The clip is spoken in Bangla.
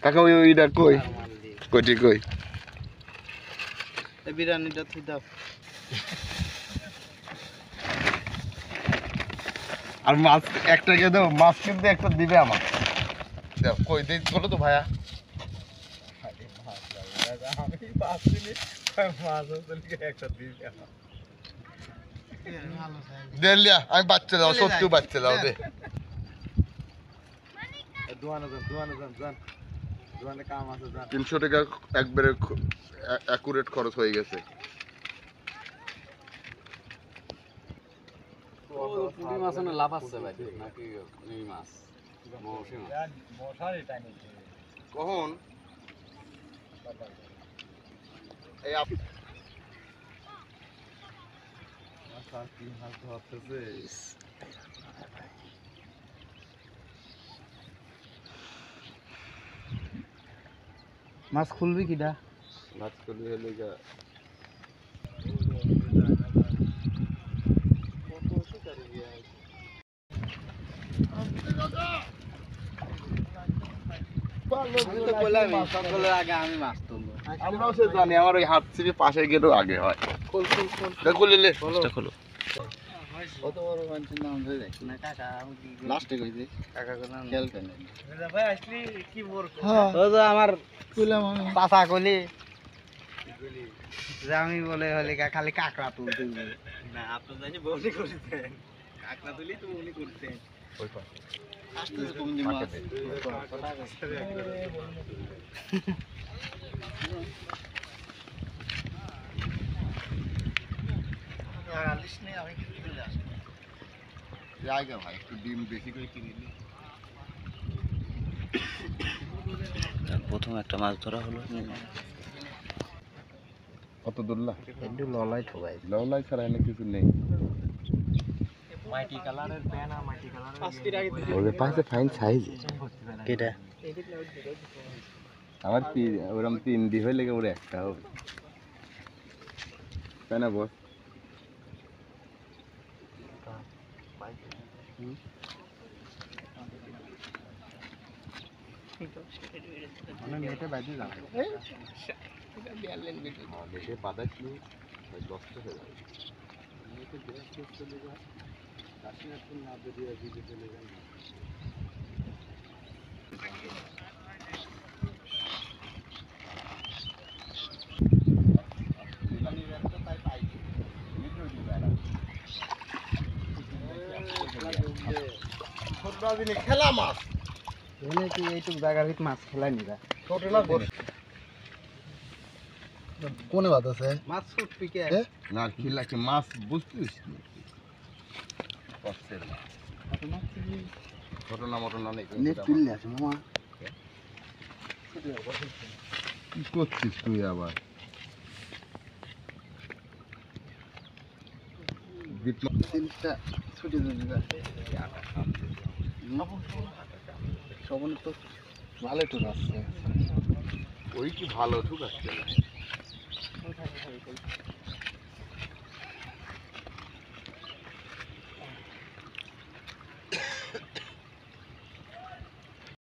কাকা ওইটা কই কইটি কই বিরিয়ানিটা তুই দাও আর মাছ একটা কে দাও মাছ কিন্তু একটা দিবে আমার কই দিই বলো তো ভাইয়া আমি বাচ্চা দাও সত্যি বাচ্চা দাও দে $300 একবারে অ্যাকুরেট খরচ হয়ে গেছে লাভ আছে নাকি মাছ কখন এই মাছ খুলবি কিডা মাছ খুলবি হলে যা আমরাও সে জানি আমার ওই হাত ছিপে পাশে গেলেও আগে হয় খুলিলে খোলো কত বড় মানুষের নাম ধরে দেখ না কাকা লাস্টে কইছে কাকা কোন নাম খেলতে নেই ভাই আসলি কি বলবো ও তো আমার কইলাম আমি পাছা কলি যে আমি বলে হলে খালি কাকড়া তুলতে না আপনি জানি বউনি করতেন কাকড়া তুলি তো বউনি করতেন ওই পা আসতে তুমি দি মাছ জায়গা ভাই একটু ডিম বেশি করে কিনে নিই প্রথম একটা মাছ ধরা হলো কত দূরলা একটু ললাই ঠোকাই লওলাই ছাড়া এনে কিছু নেই মাটি কালারের প্যান আর মাটি কালারের ওরে পাশে ফাইন সাইজ কেটা আমার ওরকম 3 ডি হইলে ওরে একটা হবে তাই না বস নেটে বাইতে যাবে নেটে বাদাইছিল লস্ট হয়ে যাবে নেটে গ্যাস চলে যায় কাশিনাথপুর না বেরিয়ে দিকে চলে যায় খেলা মাছ এনে কি এইটুক জায়গার ভিতর মাছ খেলাই নিবা ছোট না কোনে বাদ আছে মাছ ছোট পিকে না খিলাকে মাছ বুঝতিস ঘটনা মটনা নেই নেট তুললে আছে মামা কি করছিস তুই আবার তিনটা ছুটি দিবা সবন তো ভালো টুক আসছে ওই কি ভালো ঠুক আসছে